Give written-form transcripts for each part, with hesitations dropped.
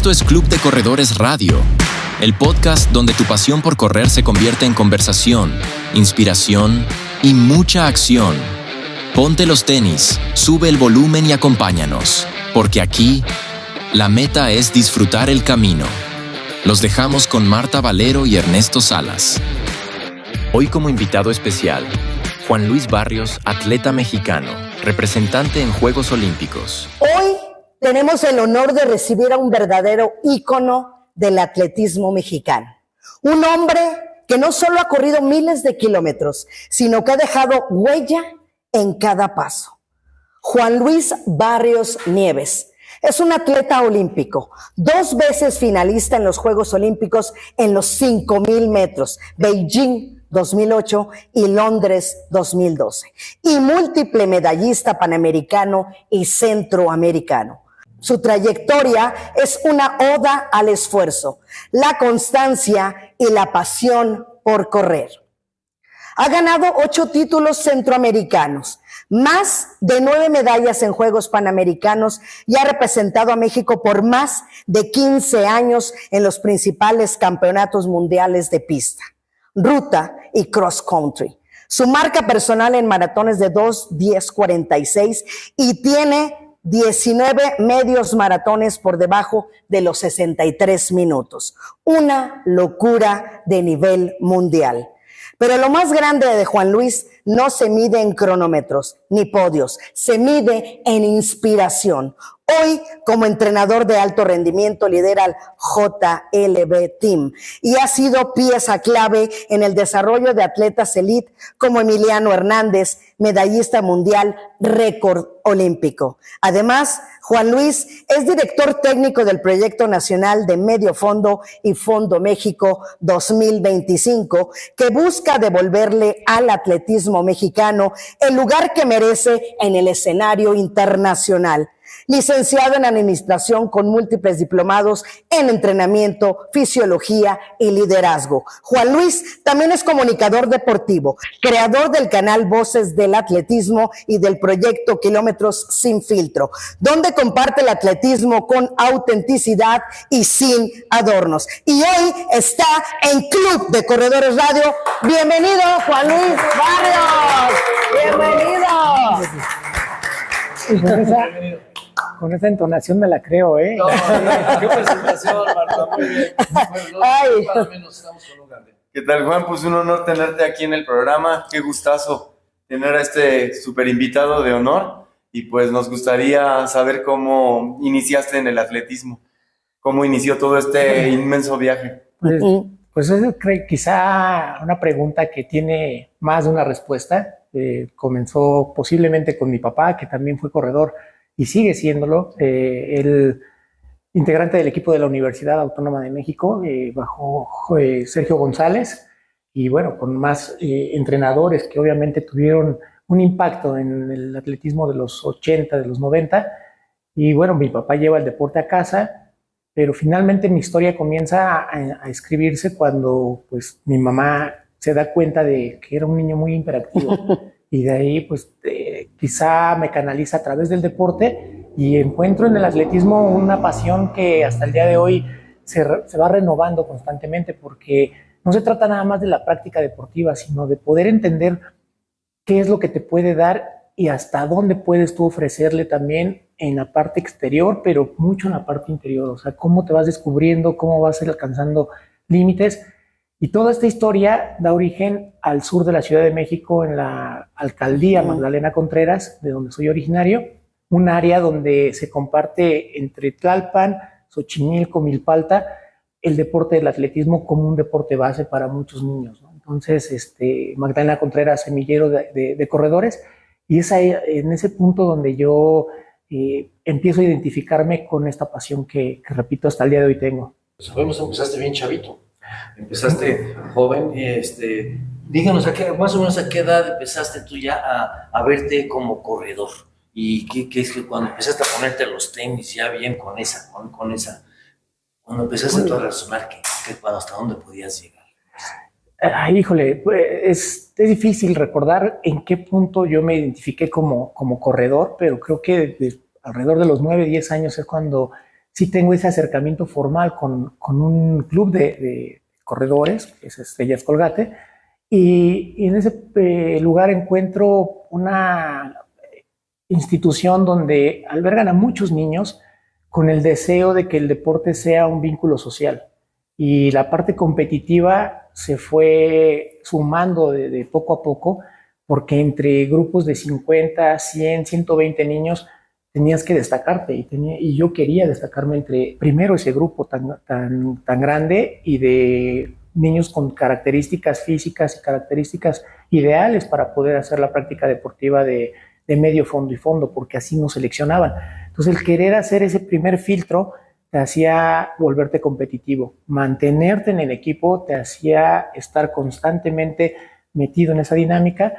Esto es Club de Corredores Radio, el podcast donde tu pasión por correr se convierte en conversación, inspiración y mucha acción. Ponte los tenis, sube el volumen y acompáñanos, porque aquí la meta es disfrutar el camino. Los dejamos con Marta Valero y Ernesto Salas. Hoy como invitado especial, Juan Luis Barrios, atleta mexicano, representante en Juegos Olímpicos. Hoy tenemos el honor de recibir a un verdadero ícono del atletismo mexicano. Un hombre que no solo ha corrido miles de kilómetros, sino que ha dejado huella en cada paso. Juan Luis Barrios Nieves es un atleta olímpico, 2 veces finalista en los Juegos Olímpicos en los 5,000 metros, Beijing 2008 y Londres 2012, y múltiple medallista panamericano y centroamericano. Su trayectoria es una oda al esfuerzo, la constancia y la pasión por correr. Ha ganado 8 títulos centroamericanos, más de 9 medallas en Juegos Panamericanos y ha representado a México por más de 15 años en los principales campeonatos mundiales de pista, ruta y cross country. Su marca personal en maratones de 2:10:46 y tiene 19 medios maratones por debajo de los 63 minutos. Una locura de nivel mundial. Pero lo más grande de Juan Luis no se mide en cronómetros ni podios, se mide en inspiración. Hoy, como entrenador de alto rendimiento, lidera el JLB Team y ha sido pieza clave en el desarrollo de atletas elite como Emiliano Hernández, medallista mundial, récord olímpico. Además, Juan Luis es director técnico del Proyecto Nacional de Medio Fondo y Fondo México 2025, que busca devolverle al atletismo mexicano el lugar que merece en el escenario internacional. Licenciado en Administración con múltiples diplomados en entrenamiento, fisiología y liderazgo. Juan Luis también es comunicador deportivo, creador del canal Voces del Atletismo y del proyecto Kilómetros Sin Filtro, donde comparte el atletismo con autenticidad y sin adornos. Y hoy está en Club de Corredores Radio. Bienvenido, Juan Luis Barrios. Bienvenido. Con esa entonación me la creo, ¿eh? No, qué presentación, Marta, muy bien. Ay. Estamos con un grande. ¿Qué tal, Juan? Pues un honor tenerte aquí en el programa. Qué gustazo tener a este súper invitado de honor. Y pues nos gustaría saber cómo iniciaste en el atletismo. ¿Cómo inició todo este inmenso viaje? Pues es quizá una pregunta que tiene más de una respuesta. Comenzó posiblemente con mi papá, que también fue corredor y sigue siéndolo, el integrante del equipo de la Universidad Autónoma de México, bajo Sergio González, y bueno, con más entrenadores que obviamente tuvieron un impacto en el atletismo de los 80, de los 90, y bueno, mi papá lleva el deporte a casa, pero finalmente mi historia comienza a escribirse cuando pues mi mamá se da cuenta de que era un niño muy hiperactivo. Y de ahí, pues, quizá me canaliza a través del deporte y encuentro en el atletismo una pasión que hasta el día de hoy se va renovando constantemente, porque no se trata nada más de la práctica deportiva, sino de poder entender qué es lo que te puede dar y hasta dónde puedes tú ofrecerle también en la parte exterior, pero mucho en la parte interior. O sea, cómo te vas descubriendo, cómo vas alcanzando límites. Y toda esta historia da origen al sur de la Ciudad de México, en la alcaldía Magdalena Contreras, de donde soy originario, un área donde se comparte entre Tlalpan, Xochimilco, Milpalta, el deporte del atletismo como un deporte base para muchos niños, ¿no? Entonces, Magdalena Contreras, semillero de corredores, y es ahí, en ese punto donde yo empiezo a identificarme con esta pasión que, repito, hasta el día de hoy tengo. Pues sabemos, empezaste bien chavito. Empezaste joven, díganos más o menos a qué edad empezaste tú ya a verte como corredor, y qué es que cuando empezaste a ponerte los tenis ya bien con esa, cuando empezaste tú a razonar hasta dónde podías llegar. Híjole, pues, es difícil recordar en qué punto yo me identifiqué como corredor, pero creo que alrededor de los 9, 10 años es cuando sí tengo ese acercamiento formal con un club de corredores, que es Estrellas Colgate, y en ese lugar encuentro una institución donde albergan a muchos niños con el deseo de que el deporte sea un vínculo social. Y la parte competitiva se fue sumando de poco a poco, porque entre grupos de 50, 100, 120 niños tenías que destacarte y yo quería destacarme entre primero ese grupo tan grande y de niños con características físicas y características ideales para poder hacer la práctica deportiva de medio fondo y fondo, porque así nos seleccionaban. Entonces el querer hacer ese primer filtro te hacía volverte competitivo, mantenerte en el equipo te hacía estar constantemente metido en esa dinámica,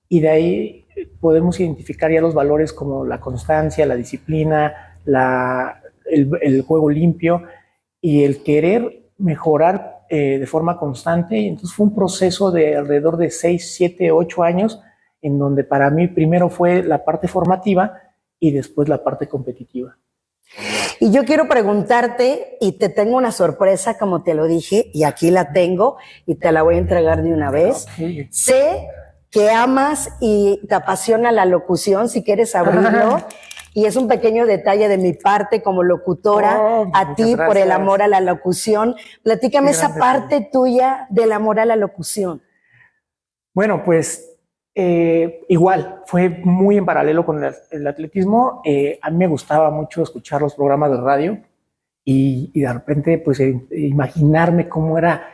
y de ahí podemos identificar ya los valores como la constancia, la disciplina, el juego limpio y el querer mejorar de forma constante. Y entonces fue un proceso de alrededor de 6, 7, 8 años en donde para mí primero fue la parte formativa y después la parte competitiva. Y yo quiero preguntarte, y te tengo una sorpresa, como te lo dije, y aquí la tengo, y te la voy a entregar de una vez. Okay. Sé que amas y te apasiona la locución, si quieres abrirlo, y es un pequeño detalle de mi parte como locutora, a ti por el amor a la locución. Platícame esa parte tuya del amor a la locución. Bueno, pues igual, fue muy en paralelo con el atletismo. A mí me gustaba mucho escuchar los programas de radio y de repente pues imaginarme cómo era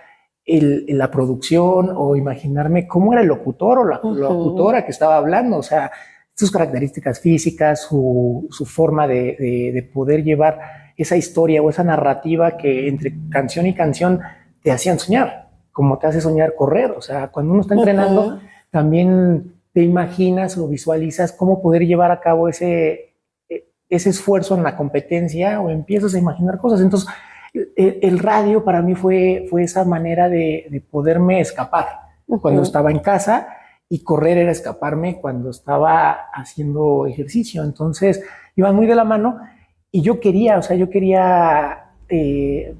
la producción, o imaginarme cómo era el locutor o la locutora que estaba hablando, o sea, sus características físicas, su forma de poder llevar esa historia o esa narrativa que entre canción y canción te hacían soñar, como te hace soñar correr. O sea, cuando uno está entrenando, también te imaginas o visualizas cómo poder llevar a cabo ese esfuerzo en la competencia, o empiezas a imaginar cosas. Entonces, el radio para mí fue esa manera de poderme escapar cuando estaba en casa, y correr era escaparme cuando estaba haciendo ejercicio. Entonces, iban muy de la mano, y yo quería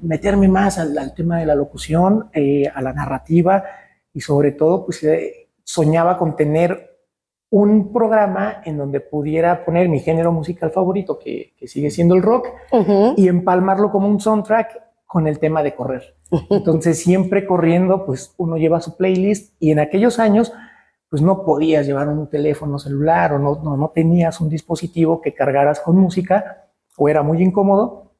meterme más al tema de la locución, a la narrativa, y sobre todo, pues soñaba con tener un programa en donde pudiera poner mi género musical favorito, que sigue siendo el rock, y empalmarlo como un soundtrack con el tema de correr. Entonces, siempre corriendo, pues uno lleva su playlist, y en aquellos años, pues no podías llevar un teléfono celular, o no tenías un dispositivo que cargaras con música, o era muy incómodo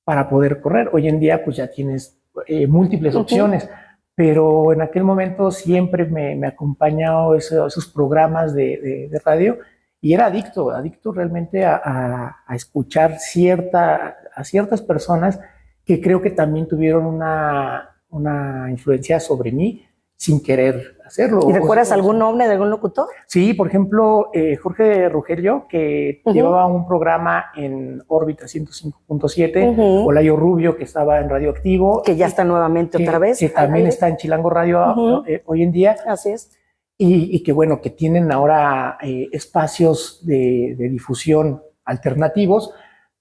para poder correr. Hoy en día, pues ya tienes múltiples opciones, pero en aquel momento siempre me acompañado esos programas de radio, y era adicto realmente a escuchar a ciertas personas que creo que también tuvieron una influencia sobre mí sin querer hacerlo. ¿Y recuerdas algún nombre de algún locutor? Sí, por ejemplo, Jorge Rugerio, que llevaba un programa en órbita 105.7, Olayo Rubio, que estaba en Radioactivo. Que ya está nuevamente otra vez. Que también está en Chilango Radio hoy en día. Así es. Y que bueno, que tienen ahora espacios de difusión alternativos,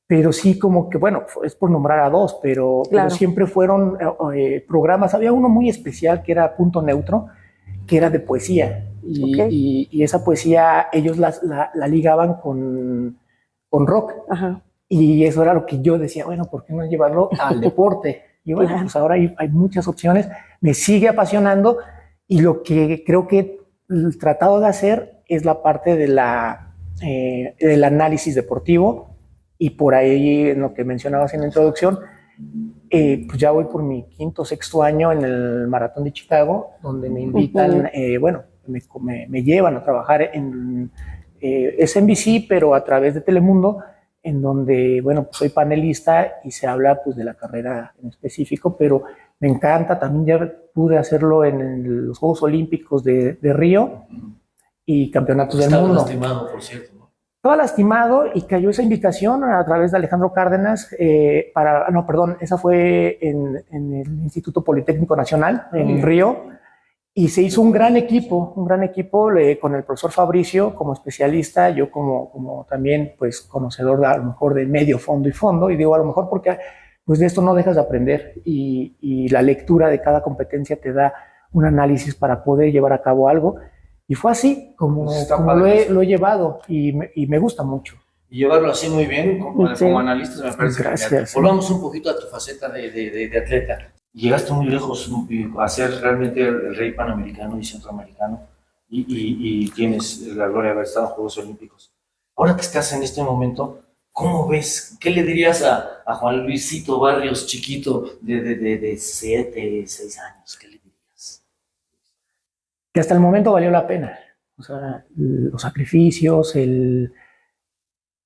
pero sí como que, bueno, es por nombrar a dos, pero siempre fueron programas. Había uno muy especial que era Punto Neutro, que era de poesía, y esa poesía ellos la ligaban con rock. Y eso era lo que yo decía, bueno, ¿por qué no llevarlo al deporte? Y bueno, pues ahora hay muchas opciones, me sigue apasionando, y lo que creo que he tratado de hacer es la parte del análisis deportivo. Y por ahí, en lo que mencionabas en la introducción, pues ya voy por mi quinto o sexto año en el Maratón de Chicago, donde me invitan, bueno, me llevan a trabajar en NBC, pero a través de Telemundo, en donde, bueno, pues soy panelista y se habla pues de la carrera en específico, pero me encanta. También ya pude hacerlo en los Juegos Olímpicos de Río y Campeonatos del Mundo. Estaba lastimado, por cierto. Estaba lastimado, y cayó esa invitación a través de Alejandro Cárdenas esa fue en el Instituto Politécnico Nacional, en Río, Y se hizo un gran equipo con el profesor Fabricio como especialista, yo como también pues conocedor a lo mejor de medio, fondo y fondo, y digo a lo mejor porque pues de esto no dejas de aprender y la lectura de cada competencia te da un análisis para poder llevar a cabo algo. Y fue así como lo he llevado y me gusta mucho. Y llevarlo así muy bien, como analista, me parece. Gracias. Volvamos un poquito a tu faceta de atleta. Llegaste muy lejos a ser realmente el rey panamericano y centroamericano y tienes la gloria de haber estado en Juegos Olímpicos. Ahora que estás en este momento, ¿cómo ves? ¿Qué le dirías a Juan Luisito Barrios, chiquito, de 7, 6 años? ¿Qué le dirías? Que hasta el momento valió la pena. O sea, los sacrificios, el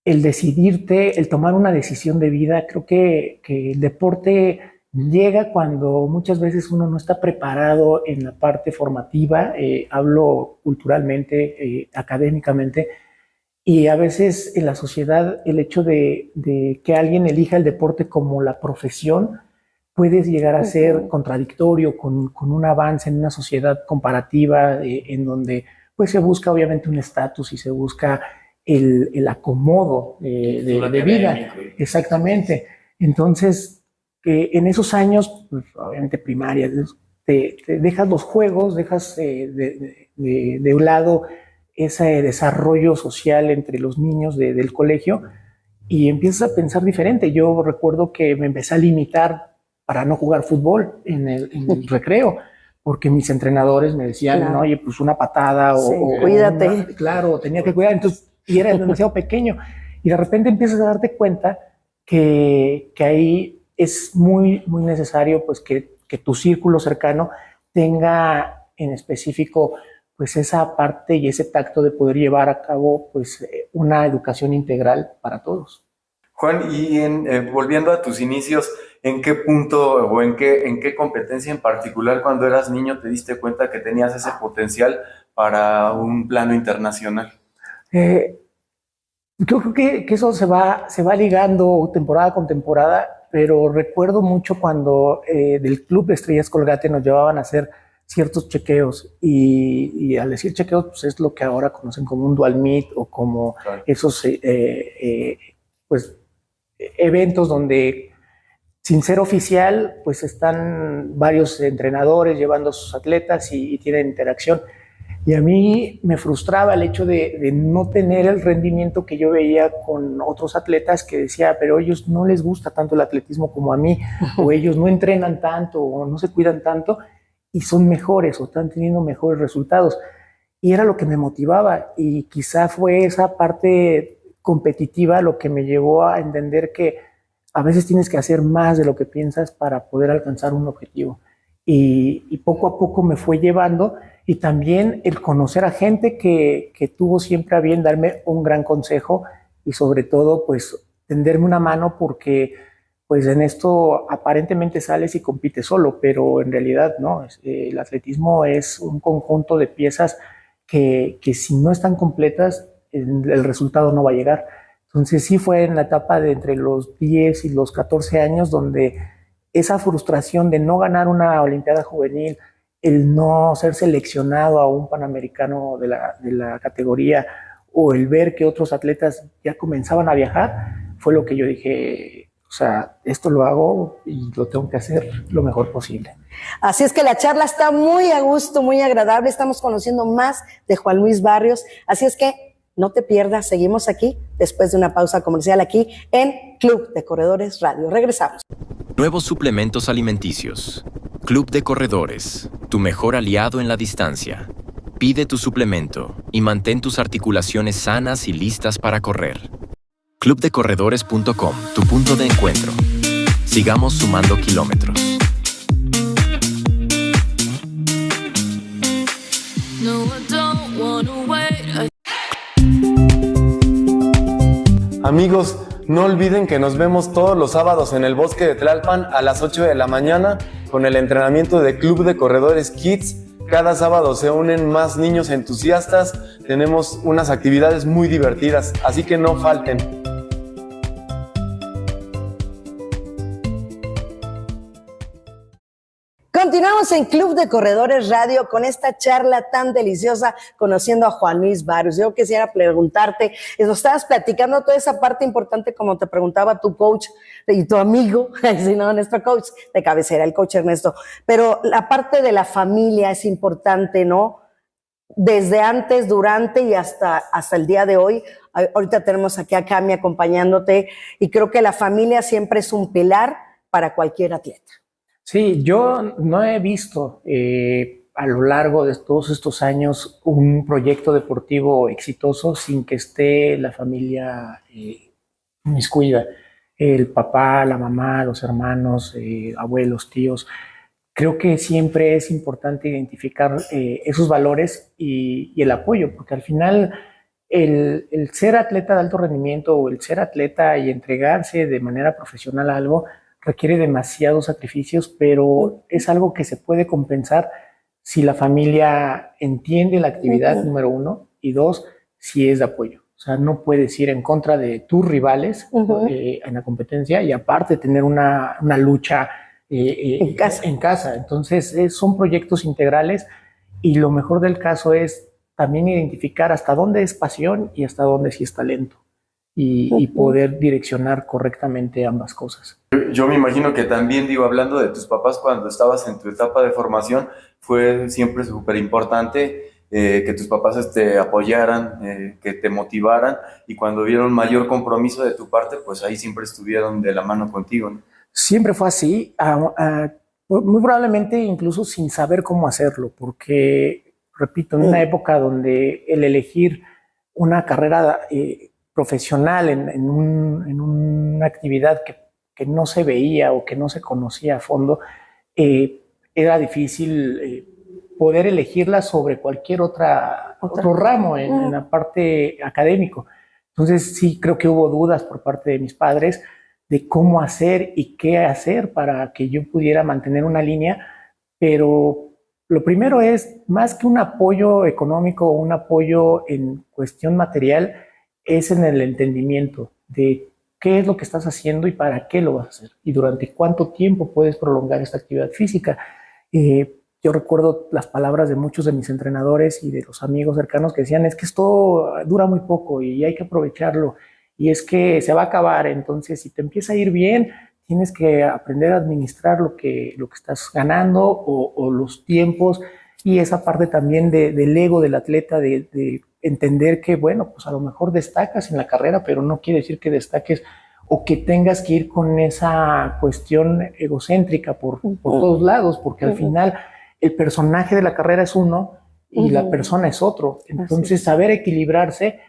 decidirte, el tomar una decisión de vida. Creo que el deporte llega cuando muchas veces uno no está preparado en la parte formativa, hablo culturalmente, académicamente, y a veces en la sociedad el hecho de que alguien elija el deporte como la profesión puede llegar a ser contradictorio con un avance en una sociedad comparativa en donde pues se busca obviamente un estatus y se busca el acomodo de vida. Exactamente. Entonces, que en esos años, pues, obviamente primaria, te dejas los juegos, dejas de un lado ese desarrollo social entre los niños del colegio y empiezas a pensar diferente. Yo recuerdo que me empecé a limitar para no jugar fútbol en el recreo, porque mis entrenadores me decían, claro, oye, pues una patada cuídate. Claro, tenía que cuidar, entonces, y era demasiado pequeño. Y de repente empiezas a darte cuenta que ahí es muy, muy necesario pues que tu círculo cercano tenga en específico pues esa parte y ese tacto de poder llevar a cabo pues una educación integral para todos. Juan, y volviendo a tus inicios, ¿en qué punto o en qué competencia en particular cuando eras niño te diste cuenta que tenías ese potencial para un plano internacional? Yo creo que eso se va ligando temporada con temporada, pero recuerdo mucho cuando del Club de Estrellas Colgate nos llevaban a hacer ciertos chequeos y al decir chequeos pues es lo que ahora conocen como un dual meet o como esos pues eventos donde sin ser oficial pues están varios entrenadores llevando a sus atletas y tienen interacción. Y a mí me frustraba el hecho de no tener el rendimiento que yo veía con otros atletas que decía, pero a ellos no les gusta tanto el atletismo como a mí, o ellos no entrenan tanto, o no se cuidan tanto, y son mejores, o están teniendo mejores resultados. Y era lo que me motivaba, y quizá fue esa parte competitiva lo que me llevó a entender que a veces tienes que hacer más de lo que piensas para poder alcanzar un objetivo. Y poco a poco me fue llevando, y también el conocer a gente que tuvo siempre a bien darme un gran consejo y sobre todo pues tenderme una mano porque pues en esto aparentemente sales y compites solo, pero en realidad no, el atletismo es un conjunto de piezas que si no están completas el resultado no va a llegar. Entonces sí fue en la etapa de entre los 10 y los 14 años donde esa frustración de no ganar una Olimpiada Juvenil, el no ser seleccionado a un Panamericano de la categoría o el ver que otros atletas ya comenzaban a viajar, fue lo que yo dije, o sea, esto lo hago y lo tengo que hacer lo mejor posible. Así es que la charla está muy a gusto, muy agradable, estamos conociendo más de Juan Luis Barrios, así es que no te pierdas, seguimos aquí después de una pausa comercial aquí en Club de Corredores Radio. Regresamos. Nuevos suplementos alimenticios. Club de Corredores, tu mejor aliado en la distancia. Pide tu suplemento y mantén tus articulaciones sanas y listas para correr. Clubdecorredores.com, tu punto de encuentro. Sigamos sumando kilómetros. Amigos, no olviden que nos vemos todos los sábados en el Bosque de Tlalpan a las 8 de la mañana con el entrenamiento de Club de Corredores Kids. Cada sábado se unen más niños entusiastas, tenemos unas actividades muy divertidas, así que no falten. Continuamos en Club de Corredores Radio con esta charla tan deliciosa, conociendo a Juan Luis Barrios. Yo quisiera preguntarte, nos estabas platicando toda esa parte importante, como te preguntaba tu coach y tu amigo, si no, nuestro coach de cabecera, el coach Ernesto, pero la parte de la familia es importante, ¿no? Desde antes, durante y hasta el día de hoy. Ahorita tenemos aquí a Cami acompañándote y creo que la familia siempre es un pilar para cualquier atleta. Sí, yo no he visto a lo largo de todos estos años un proyecto deportivo exitoso sin que esté la familia inmiscuida. El papá, la mamá, los hermanos, abuelos, tíos. Creo que siempre es importante identificar esos valores y el apoyo, porque al final el ser atleta de alto rendimiento o el ser atleta y entregarse de manera profesional a algo requiere demasiados sacrificios, pero es algo que se puede compensar si la familia entiende la actividad, número uno, y dos, si es de apoyo. O sea, no puedes ir en contra de tus rivales en la competencia y aparte tener una lucha en casa. Entonces, son proyectos integrales y lo mejor del caso es también identificar hasta dónde es pasión y hasta dónde sí es talento. Y poder direccionar correctamente ambas cosas. Yo me imagino que también, digo, hablando de tus papás cuando estabas en tu etapa de formación, fue siempre súper importante que tus papás te apoyaran, que te motivaran, y cuando vieron mayor compromiso de tu parte, pues ahí siempre estuvieron de la mano contigo, ¿no? Siempre fue así, muy probablemente incluso sin saber cómo hacerlo, porque, repito, en una época donde el elegir una carrera profesional en una actividad que no se veía o que no se conocía a fondo, era difícil poder elegirla sobre cualquier otro ramo en la parte académico. Entonces sí creo que hubo dudas por parte de mis padres de cómo hacer y qué hacer para que yo pudiera mantener una línea, pero lo primero es, más que un apoyo económico o un apoyo en cuestión material, es en el entendimiento de qué es lo que estás haciendo y para qué lo vas a hacer y durante cuánto tiempo puedes prolongar esta actividad física. Yo recuerdo las palabras de muchos de mis entrenadores y de los amigos cercanos que decían, es que esto dura muy poco y hay que aprovecharlo y es que se va a acabar, entonces si te empieza a ir bien, tienes que aprender a administrar lo que estás ganando o los tiempos, y esa parte también del ego del atleta, de entender que, bueno, pues a lo mejor destacas en la carrera, pero no quiere decir que destaques o que tengas que ir con esa cuestión egocéntrica por todos lados, porque al final el personaje de la carrera es uno y la persona es otro. Entonces, saber equilibrarse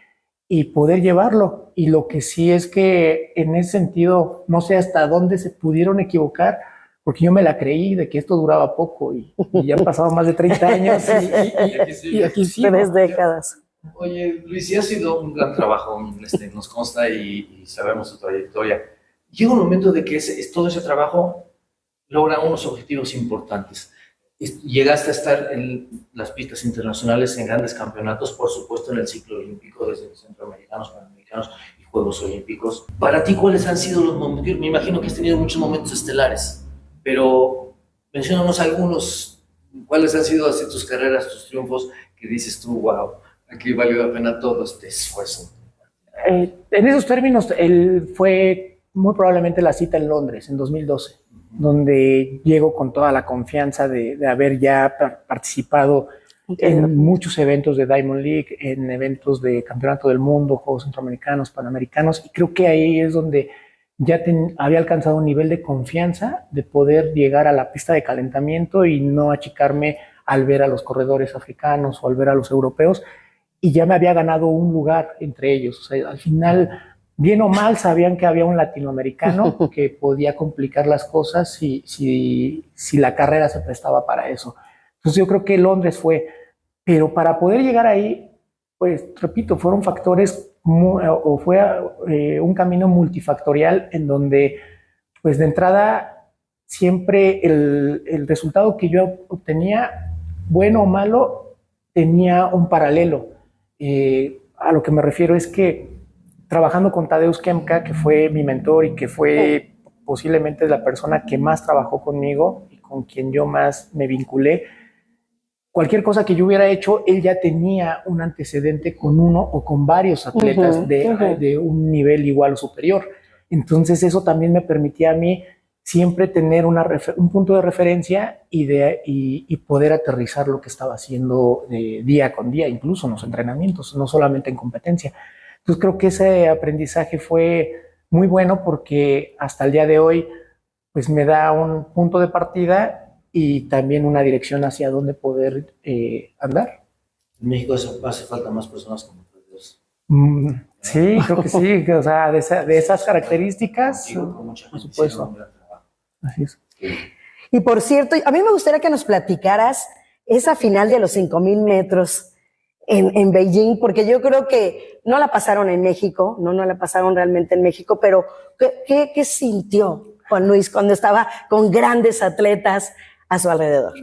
y poder llevarlo. Y lo que sí es que en ese sentido, no sé hasta dónde se pudieron equivocar, porque yo me la creí de que esto duraba poco y ya han pasado más de 30 años y aquí sí. 3 décadas. Oye, Luis, sí ha sido un gran trabajo, nos consta y sabemos tu trayectoria. Llega un momento de que todo ese trabajo logra unos objetivos importantes. Llegaste a estar en las pistas internacionales en grandes campeonatos, por supuesto en el ciclo olímpico, desde centroamericanos, panamericanos y Juegos Olímpicos. Para ti, ¿cuáles han sido los momentos? Me imagino que has tenido muchos momentos estelares, pero menciónanos algunos. ¿Cuáles han sido así tus carreras, tus triunfos, que dices tú, wow, aquí valió la pena todo este esfuerzo? En esos términos, fue muy probablemente la cita en Londres, en 2012, donde llego con toda la confianza de haber ya participado en muchos eventos de Diamond League, en eventos de Campeonato del Mundo, Juegos Centroamericanos, Panamericanos, y creo que ahí es donde ya había alcanzado un nivel de confianza de poder llegar a la pista de calentamiento y no achicarme al ver a los corredores africanos o al ver a los europeos, y ya me había ganado un lugar entre ellos. O sea, al final, bien o mal, sabían que había un latinoamericano que podía complicar las cosas si la carrera se prestaba para eso. Entonces yo creo que Londres fue, pero para poder llegar ahí, pues repito, fueron factores, fue un camino multifactorial en donde, pues de entrada, siempre el resultado que yo obtenía, bueno o malo, tenía un paralelo. A lo que me refiero es que trabajando con Tadeusz Kemka, que fue mi mentor y que fue posiblemente la persona que más trabajó conmigo y con quien yo más me vinculé, cualquier cosa que yo hubiera hecho, él ya tenía un antecedente con uno o con varios atletas de un nivel igual o superior. Entonces eso también me permitía a mí siempre tener un punto de referencia y poder aterrizar lo que estaba haciendo día con día, incluso en los entrenamientos, no solamente en competencia. Entonces creo que ese aprendizaje fue muy bueno porque hasta el día de hoy pues me da un punto de partida y también una dirección hacia dónde poder andar. En México hace falta más personas como ustedes. Sí, creo que sí, o sea, de esas características, Por supuesto. Así es. Y por cierto, a mí me gustaría que nos platicaras esa final de los 5,000 metros en Beijing, porque yo creo que no la pasaron en México, no la pasaron realmente en México, pero ¿qué sintió Juan Luis cuando estaba con grandes atletas a su alrededor?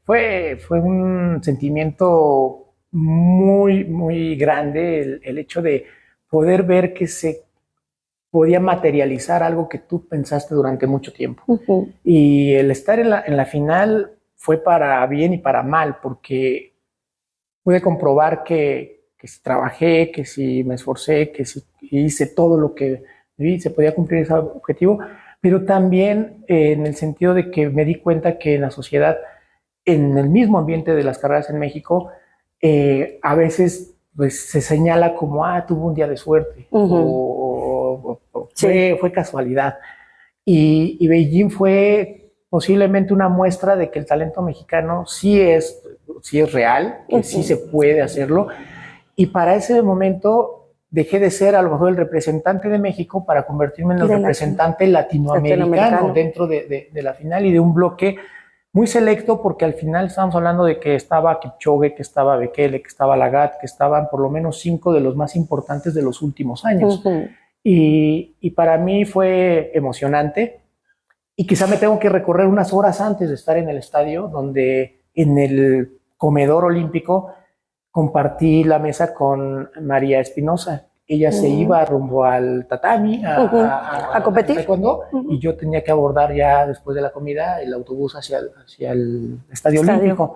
Fue un sentimiento muy, muy grande el hecho de poder ver que se podía materializar algo que tú pensaste durante mucho tiempo. Y el estar en la final fue para bien y para mal, porque pude comprobar que si trabajé, que si me esforcé, que si hice todo lo que vi, se podía cumplir ese objetivo, pero también en el sentido de que me di cuenta que en la sociedad, en el mismo ambiente de las carreras en México, a veces pues, se señala como, tuvo un día de suerte, o fue casualidad. Y Beijing fue posiblemente una muestra de que el talento mexicano sí es real, que sí se puede hacerlo. Y para ese momento dejé de ser a lo mejor el representante de México para convertirme en el representante latinoamericano dentro de la final y de un bloque muy selecto, porque al final estamos hablando de que estaba Kipchoge, que estaba Bekele, que estaba Lagat, que estaban por lo menos 5 de los más importantes de los últimos años. Y para mí fue emocionante. Y quizá me tengo que recorrer unas horas antes de estar en el estadio, donde en el comedor olímpico compartí la mesa con María Espinosa. Ella se iba rumbo al tatami a competir taekwondo, y yo tenía que abordar ya después de la comida el autobús hacia el estadio olímpico.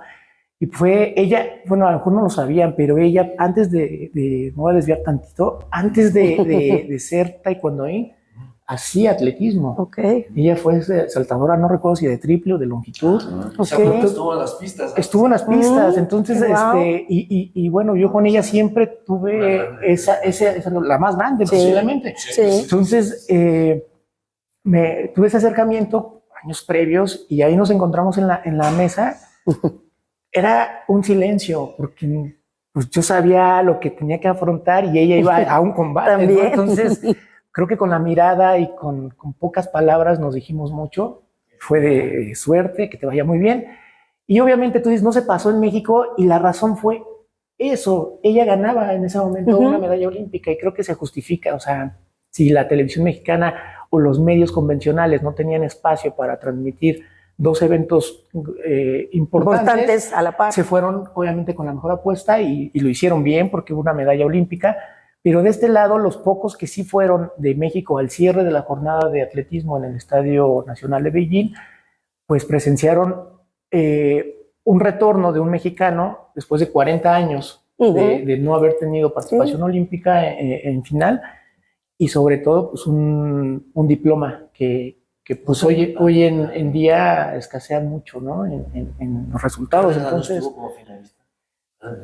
Y fue ella, bueno, a lo mejor no lo sabían, pero ella antes me voy a desviar tantito, antes de ser taekwondoín, hacía atletismo. Ella fue saltadora, no recuerdo si de triple o de longitud. Estuvo en las pistas. Estuvo en las pistas, entonces, y bueno, yo con ella siempre tuve esa la más grande, posiblemente. Entonces, tuve ese acercamiento años previos, y ahí nos encontramos en la mesa. Era un silencio, porque pues, yo sabía lo que tenía que afrontar y ella iba a un combate, ¿no? Entonces creo que con la mirada y con pocas palabras nos dijimos mucho. Fue de suerte, que te vaya muy bien. Y obviamente tú dices, no se pasó en México, y la razón fue eso. Ella ganaba en ese momento una medalla olímpica, y creo que se justifica. O sea, si la televisión mexicana o los medios convencionales no tenían espacio para transmitir 2 eventos importantes a la par, se fueron obviamente con la mejor apuesta y lo hicieron bien, porque hubo una medalla olímpica. Pero de este lado, los pocos que sí fueron de México al cierre de la jornada de atletismo en el Estadio Nacional de Beijing, pues presenciaron un retorno de un mexicano después de 40 años de no haber tenido participación olímpica en final, y sobre todo pues un diploma que pues hoy en día escasean mucho, ¿no? En los resultados. Entonces,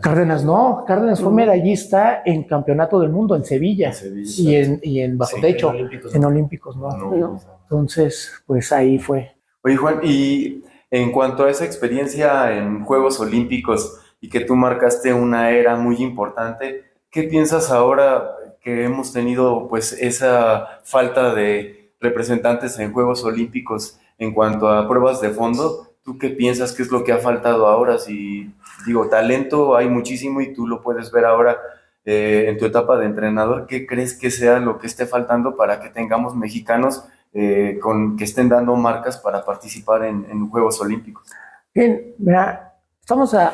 Cárdenas no, Cárdenas fue medallista en Campeonato del Mundo en Sevilla, y en bajo techo, en Olímpicos no. Entonces, pues ahí fue. Oye, Juan, y en cuanto a esa experiencia en Juegos Olímpicos y que tú marcaste una era muy importante, ¿qué piensas ahora que hemos tenido pues esa falta de representantes en Juegos Olímpicos en cuanto a pruebas de fondo? ¿Tú qué piensas que es lo que ha faltado ahora? Si digo, talento hay muchísimo y tú lo puedes ver ahora en tu etapa de entrenador. ¿Qué crees que sea lo que esté faltando para que tengamos mexicanos que estén dando marcas para participar en Juegos Olímpicos? Bien, mira, estamos a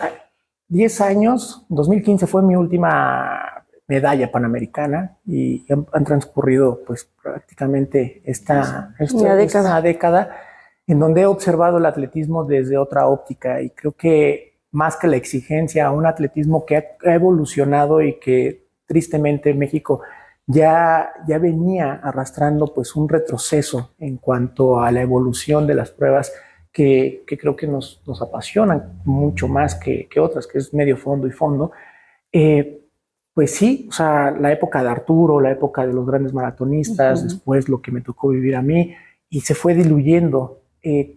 10 años. 2015 fue mi última medalla panamericana, y han transcurrido pues prácticamente esta década. en donde he observado el atletismo desde otra óptica y creo que más que la exigencia, un atletismo que ha evolucionado y que tristemente México ya venía arrastrando pues un retroceso en cuanto a la evolución de las pruebas que creo que nos apasionan mucho más que otras, que es medio fondo y fondo. Pues sí, o sea, la época de Arturo, la época de los grandes maratonistas, después lo que me tocó vivir a mí, y se fue diluyendo.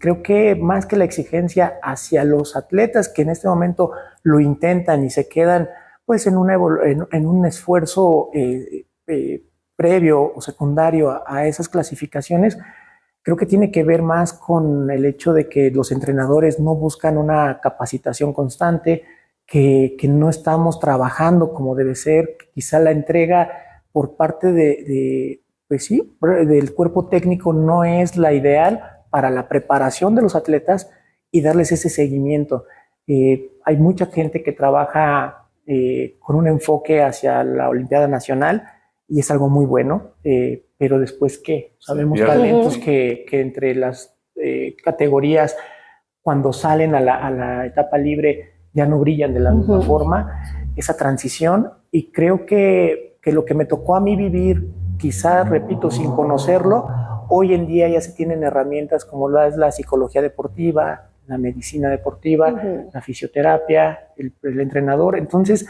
Creo que más que la exigencia hacia los atletas que en este momento lo intentan y se quedan pues en un esfuerzo previo o secundario a esas clasificaciones, creo que tiene que ver más con el hecho de que los entrenadores no buscan una capacitación constante, que no estamos trabajando como debe ser, que quizá la entrega por parte pues sí, del cuerpo técnico no es la ideal para la preparación de los atletas y darles ese seguimiento. Hay mucha gente que trabaja con un enfoque hacia la Olimpiada Nacional y es algo muy bueno, pero después, ¿qué? Sabemos talentos que entre las categorías, cuando salen a la etapa libre, ya no brillan de la misma forma, esa transición, y creo que lo que me tocó a mí vivir, quizás, repito, sin conocerlo, hoy en día ya se tienen herramientas como es la psicología deportiva, la medicina deportiva, la fisioterapia, el entrenador. Entonces,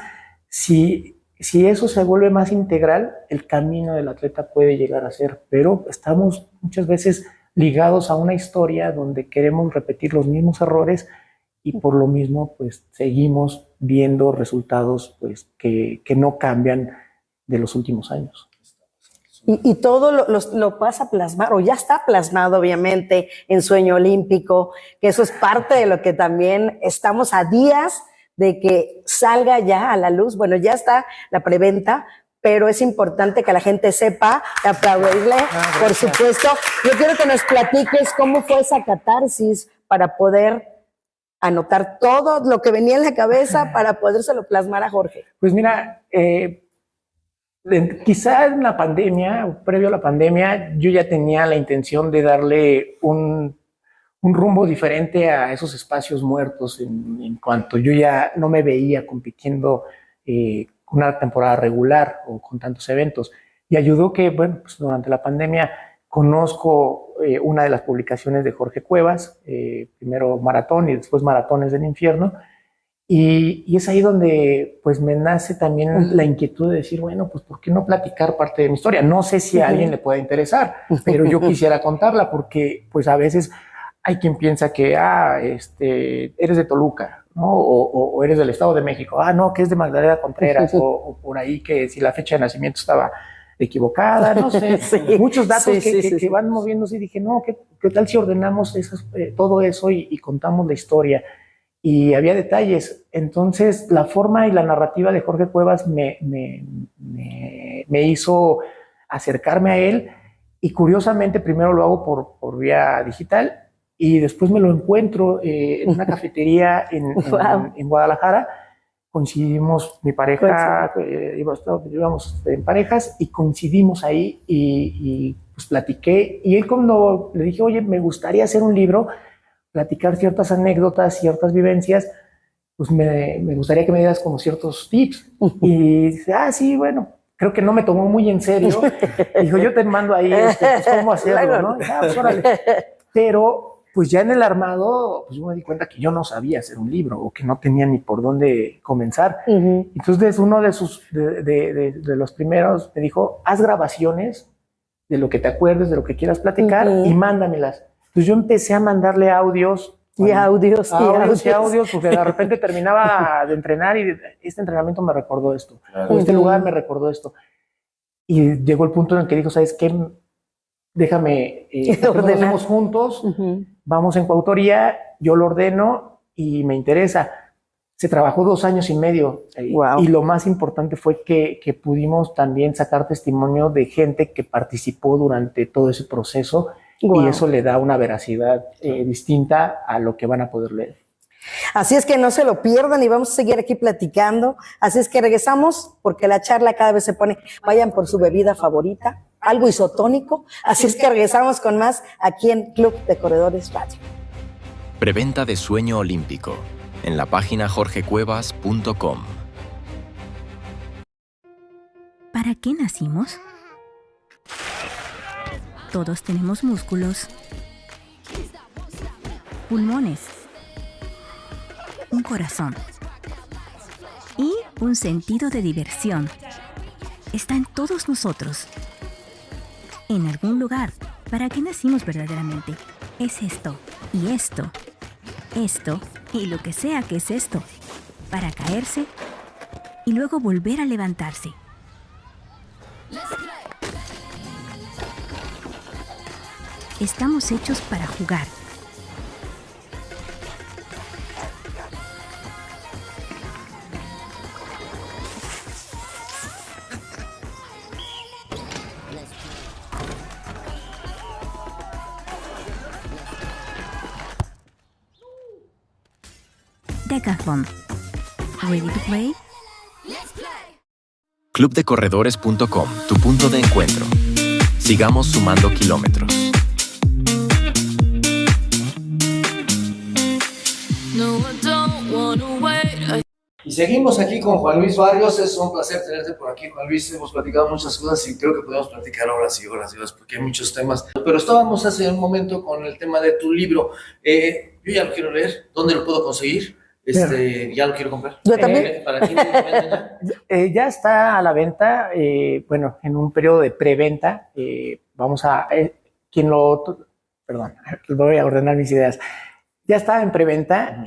si eso se vuelve más integral, el camino del atleta puede llegar a ser, pero estamos muchas veces ligados a una historia donde queremos repetir los mismos errores y por lo mismo pues seguimos viendo resultados pues que no cambian de los últimos años. Y todo lo vas a plasmar, o ya está plasmado obviamente en Sueño Olímpico, que eso es parte de lo que también estamos a días de que salga ya a la luz. Bueno, ya está la preventa, pero es importante que la gente sepa, aplaudirle, por supuesto. Yo quiero que nos platiques cómo fue esa catarsis para poder anotar todo lo que venía en la cabeza para podérselo plasmar a Jorge. Pues mira, quizá en la pandemia, previo a la pandemia, yo ya tenía la intención de darle un rumbo diferente a esos espacios muertos en cuanto yo ya no me veía compitiendo una temporada regular o con tantos eventos. Y ayudó que, bueno, pues durante la pandemia conozco una de las publicaciones de Jorge Cuevas, primero Maratón y después Maratones del Infierno, y es ahí donde pues me nace también la inquietud de decir, bueno, pues ¿por qué no platicar parte de mi historia? No sé si a alguien le pueda interesar, pero yo quisiera contarla porque pues a veces hay quien piensa que eres de Toluca, ¿no? O eres del Estado de México, no, que es de Magdalena Contreras, o por ahí que si la fecha de nacimiento estaba equivocada, no sé, muchos datos que van moviéndose, y dije, no, ¿qué tal si ordenamos todo eso y contamos la historia? Y había detalles. Entonces la forma y la narrativa de Jorge Cuevas me hizo acercarme a él, y curiosamente primero lo hago por vía digital y después me lo encuentro en una cafetería en Guadalajara. Coincidimos, mi pareja, íbamos en parejas y coincidimos ahí y pues platiqué, y él cuando le dije, oye, me gustaría hacer un libro, platicar ciertas anécdotas, ciertas vivencias, pues me gustaría que me dieras como ciertos tips. Y dice, sí, bueno, creo que no me tomó muy en serio. Dijo, yo te mando ahí pues, cómo hacerlo, ¿no? Pues, órale. Pero pues ya en el armado, pues yo me di cuenta que yo no sabía hacer un libro o que no tenía ni por dónde comenzar. Entonces uno de los primeros me dijo, haz grabaciones de lo que te acuerdes, de lo que quieras platicar y mándamelas. Entonces yo empecé a mandarle audios, porque de repente terminaba de entrenar y este entrenamiento me recordó esto, o este lugar me recordó esto. Y llegó el punto en el que dijo, ¿sabes qué? Déjame, lo hacemos juntos, vamos en coautoría, yo lo ordeno y me interesa. Se trabajó 2 años y medio y lo más importante fue que pudimos también sacar testimonio de gente que participó durante todo ese proceso. Y eso le da una veracidad distinta a lo que van a poder leer. Así es que no se lo pierdan y vamos a seguir aquí platicando. Así es que regresamos porque la charla cada vez se pone. Vayan por su bebida favorita, algo isotónico. Así es que regresamos con más aquí en Club de Corredores Radio. Preventa de sueño olímpico en la página jorgecuevas.com. ¿Para qué nacimos? Todos tenemos músculos, pulmones, un corazón y un sentido de diversión. Está en todos nosotros. En algún lugar. ¿Para qué nacimos verdaderamente? Es esto y esto, esto y lo que sea que es esto. Para caerse y luego volver a levantarse. Estamos hechos para jugar. Decathlon. Ready to play? Clubdecorredores.com, tu punto de encuentro. Sigamos sumando kilómetros. Y seguimos aquí con Juan Luis Barrios. Es un placer tenerte por aquí, Juan Luis. Hemos platicado muchas cosas y creo que podemos platicar horas y horas y horas porque hay muchos temas. Pero estábamos hace un momento con el tema de tu libro. Yo ya lo quiero leer. ¿Dónde lo puedo conseguir? Ya lo quiero comprar. Yo también. ¿Para quién lo venden ya? Ya está a la venta, bueno, en un periodo de preventa. Vamos a... Perdón, voy a ordenar mis ideas. Ya está en preventa.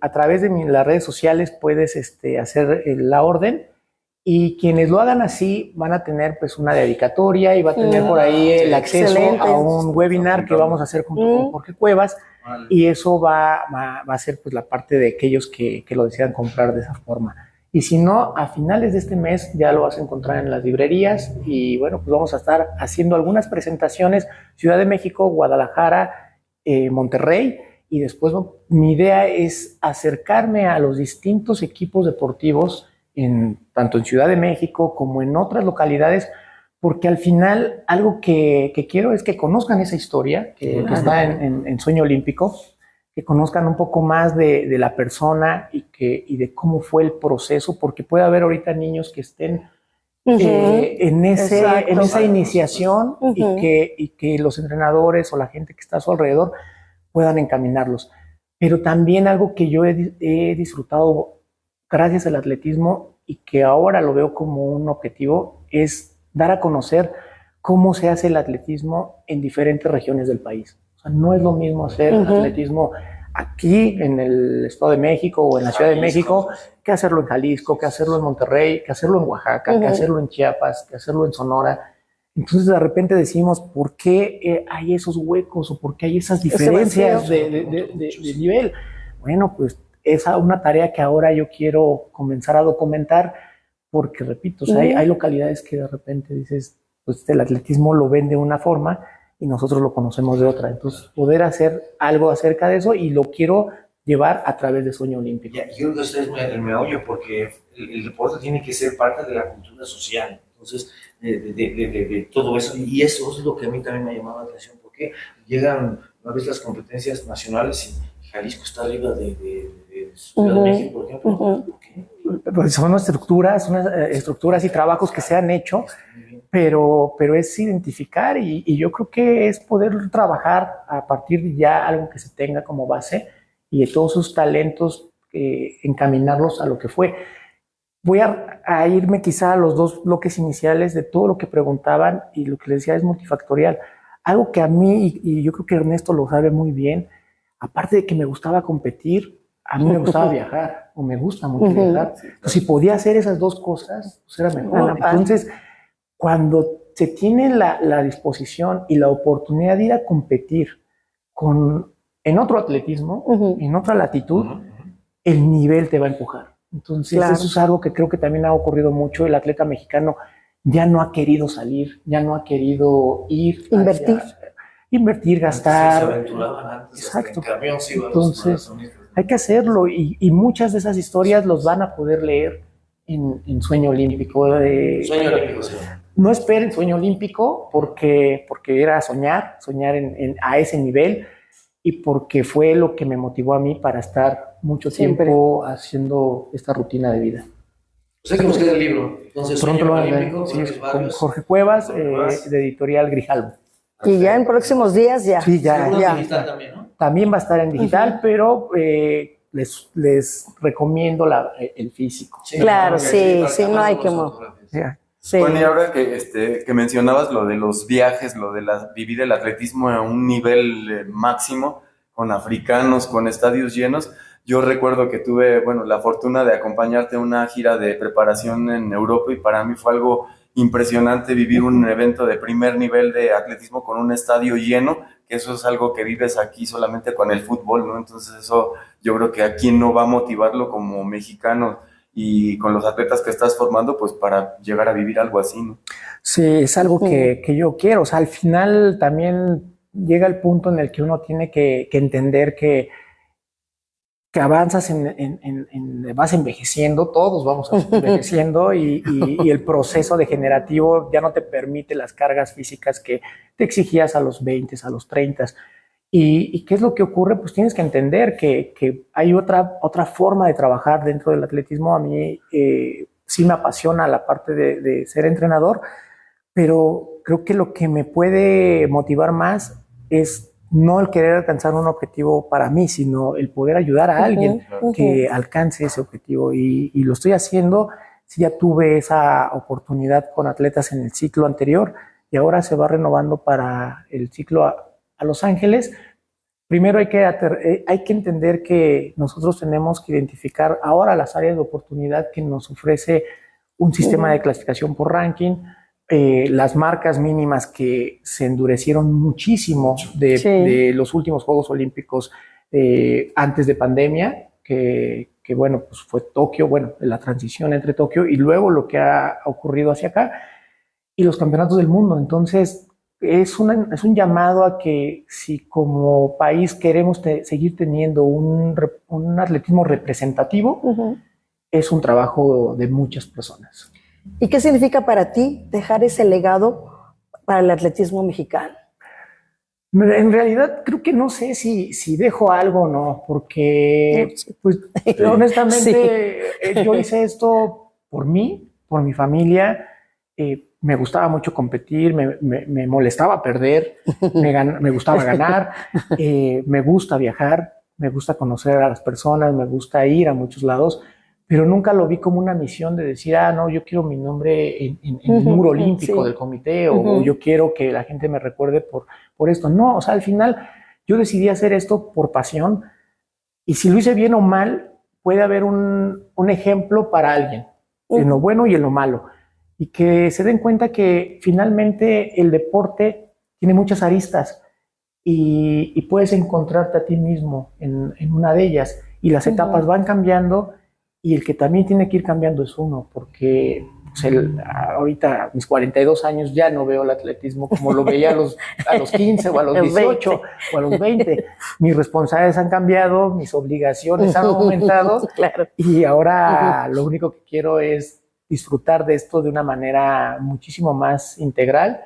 A través de las redes sociales puedes hacer la orden y quienes lo hagan así van a tener pues una dedicatoria y va a tener por ahí el acceso a un webinar que vamos a hacer junto con Jorge Cuevas. Y eso va a ser pues la parte de aquellos que lo decidan comprar de esa forma. Y si no, a finales de este mes ya lo vas a encontrar en las librerías y bueno, pues vamos a estar haciendo algunas presentaciones, Ciudad de México, Guadalajara, Monterrey, y después mi idea es acercarme a los distintos equipos deportivos, tanto en Ciudad de México como en otras localidades, porque al final algo que quiero es que conozcan esa historia que está en Sueño Olímpico, que conozcan un poco más de la persona y de cómo fue el proceso, porque puede haber ahorita niños que estén en esa iniciación y que los entrenadores o la gente que está a su alrededor puedan encaminarlos. Pero también algo que yo he disfrutado gracias al atletismo y que ahora lo veo como un objetivo es dar a conocer cómo se hace el atletismo en diferentes regiones del país. O sea, no es lo mismo hacer atletismo aquí en el Estado de México o en la Ciudad de México que hacerlo en Jalisco, que hacerlo en Monterrey, que hacerlo en Oaxaca, que hacerlo en Chiapas, que hacerlo en Sonora. Entonces de repente decimos, ¿por qué hay esos huecos o por qué hay esas diferencias de nivel? Bueno, pues es una tarea que ahora yo quiero comenzar a documentar porque, repito, o sea, hay localidades que de repente dices, pues el atletismo lo ven de una forma y nosotros lo conocemos de otra. Entonces, poder hacer algo acerca de eso y lo quiero llevar a través de Sueño Olímpico. Yo creo que usted es el meollo porque el deporte tiene que ser parte de la cultura social. Entonces, de todo eso, y eso es lo que a mí también me ha llamado la atención, porque llegan a veces las competencias nacionales y Jalisco está arriba de Ciudad de México, por ejemplo. ¿Por qué? Pues son estructuras y trabajos que se han hecho, pero es identificar y yo creo que es poder trabajar a partir de ya algo que se tenga como base y de todos sus talentos encaminarlos a lo que fue. Voy a irme quizá a los dos bloques iniciales de todo lo que preguntaban y lo que les decía es multifactorial. Algo que a mí, y yo creo que Ernesto lo sabe muy bien, aparte de que me gustaba competir, a mí me gustaba viajar, o me gusta mucho viajar. Entonces, si podía hacer esas dos cosas, pues era mejor. Entonces, cuando se tiene la disposición y la oportunidad de ir a competir en otro atletismo, en otra latitud, el nivel te va a empujar. Entonces, eso es algo que creo que también ha ocurrido mucho. El atleta mexicano ya no ha querido salir, ya no ha querido invertir, gastar. Se aventuraban antes. Exacto. En camión, sí, entonces, hay que hacerlo y muchas de esas historias los van a poder leer en Sueño Olímpico. Sueño Olímpico, sí. no esperen sueño olímpico porque era soñar a ese nivel y porque fue lo que me motivó a mí para estar mucho tiempo haciendo esta rutina de vida. Pues hay que buscar el libro. Entonces, Pronto lo Sueño van a Olímpico, ver. Sí, es con varios. Jorge Cuevas, de editorial Grijalbo. Y ya en próximos días ya. Sí, Seguro ya. digital también, ¿no? También va a estar en digital, pero les recomiendo el físico. Sí, Claro, porque sí, para sí, no acabar hay con que las mo- fotografías. Ya. Sí. Bueno, y ahora que mencionabas lo de los viajes, lo de vivir el atletismo a un nivel máximo, con africanos, con estadios llenos, yo recuerdo que tuve, bueno, la fortuna de acompañarte a una gira de preparación en Europa y para mí fue algo impresionante vivir un evento de primer nivel de atletismo con un estadio lleno, que eso es algo que vives aquí solamente con el fútbol, ¿no? Entonces eso yo creo que a quién no va a motivarlo como mexicano y con los atletas que estás formando, pues para llegar a vivir algo así, ¿no? Sí, es algo que yo quiero. O sea, al final también llega el punto en el que uno tiene que entender que avanzas vas envejeciendo, todos vamos envejeciendo y el proceso degenerativo ya no te permite las cargas físicas que te exigías a los 20, a los 30. ¿Y qué es lo que ocurre? Pues tienes que entender que hay otra forma de trabajar dentro del atletismo. A mí sí me apasiona la parte de ser entrenador, pero creo que lo que me puede motivar más es no el querer alcanzar un objetivo para mí, sino el poder ayudar a alguien que alcance ese objetivo. Y lo estoy haciendo. Sí, ya tuve esa oportunidad con atletas en el ciclo anterior y ahora se va renovando para el ciclo a Los Ángeles. Primero hay que entender que nosotros tenemos que identificar ahora las áreas de oportunidad que nos ofrece un sistema de clasificación por ranking, las marcas mínimas que se endurecieron muchísimo de los últimos Juegos Olímpicos antes de pandemia, que bueno, pues fue Tokio, bueno, la transición entre Tokio y luego lo que ha ocurrido hacia acá y los campeonatos del mundo. Entonces, es un llamado a que si como país queremos seguir teniendo un atletismo representativo, es un trabajo de muchas personas. ¿Y qué significa para ti dejar ese legado para el atletismo mexicano? En realidad creo que no sé si dejo algo o no, porque pues, honestamente yo hice esto por mí, por mi familia. Me gustaba mucho competir, me molestaba perder, me gustaba ganar, me gusta viajar, me gusta conocer a las personas, me gusta ir a muchos lados, pero nunca lo vi como una misión de decir, no, yo quiero mi nombre en el muro olímpico del comité o yo quiero que la gente me recuerde por esto. No, o sea, al final yo decidí hacer esto por pasión y si lo hice bien o mal, puede haber un ejemplo para alguien, en lo bueno y en lo malo. Y que se den cuenta que finalmente el deporte tiene muchas aristas y puedes encontrarte a ti mismo en una de ellas y las etapas van cambiando y el que también tiene que ir cambiando es uno, porque pues, ahorita a mis 42 años ya no veo el atletismo como lo veía a los 15 o a los 18 o a los 20. Mis responsabilidades han cambiado, mis obligaciones han aumentado y ahora lo único que quiero es disfrutar de esto de una manera muchísimo más integral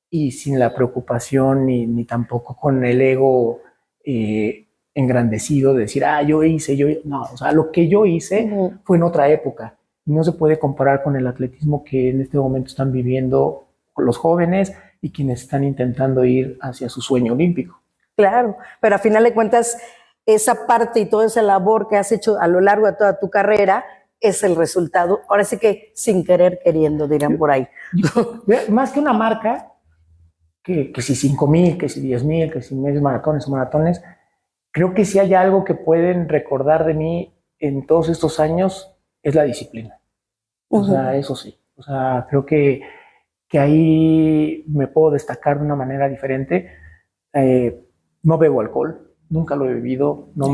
y sin la preocupación ni tampoco con el ego engrandecido de decir, no, o sea, lo que yo hice fue en otra época. No se puede comparar con el atletismo que en este momento están viviendo los jóvenes y quienes están intentando ir hacia su sueño olímpico. Claro, pero a final de cuentas, esa parte y toda esa labor que has hecho a lo largo de toda tu carrera es el resultado, ahora sí que sin querer queriendo, dirán por ahí. Más que una marca, que si 5,000, que si 10,000, que si medios maratones, creo que si hay algo que pueden recordar de mí en todos estos años es la disciplina. O sea, eso sí. O sea, creo que ahí me puedo destacar de una manera diferente. No bebo alcohol, nunca lo he bebido, no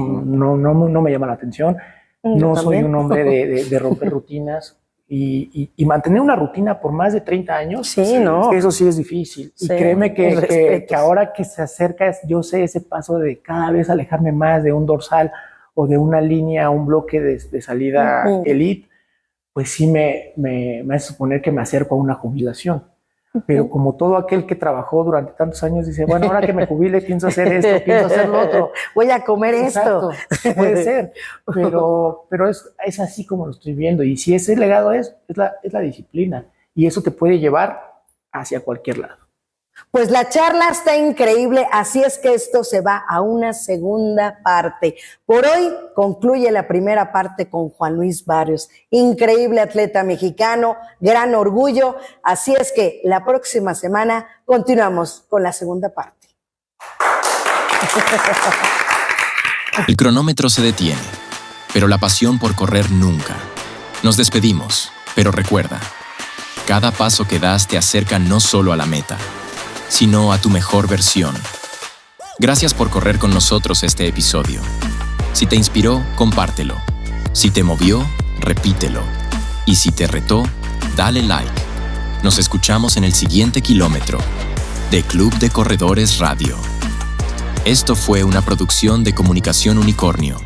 me llama la atención. No soy un hombre de romper rutinas y mantener una rutina por más de 30 años. Sí, no. Eso sí es difícil. Sí, y créeme que ahora que se acerca, yo sé ese paso de cada vez alejarme más de un dorsal o de una línea, un bloque de salida elite, pues sí me hace suponer que me acerco a una jubilación. Pero como todo aquel que trabajó durante tantos años dice, bueno, ahora que me jubile pienso hacer esto, pienso hacer lo otro. Voy a comer esto. Exacto, puede ser, pero es así como lo estoy viendo. Y si ese legado es la disciplina. Y eso te puede llevar hacia cualquier lado. Pues la charla está increíble, así es que esto se va a una segunda parte. Por hoy concluye la primera parte con Juan Luis Barrios, increíble atleta mexicano, gran orgullo, así es que la próxima semana continuamos con la segunda parte. El cronómetro se detiene, pero la pasión por correr nunca. Nos despedimos, pero recuerda, cada paso que das te acerca no solo a la meta, sino a tu mejor versión. Gracias por correr con nosotros este episodio. Si te inspiró, compártelo. Si te movió, repítelo. Y si te retó, dale like. Nos escuchamos en el siguiente kilómetro de Club de Corredores Radio. Esto fue una producción de Comunicación Unicornio.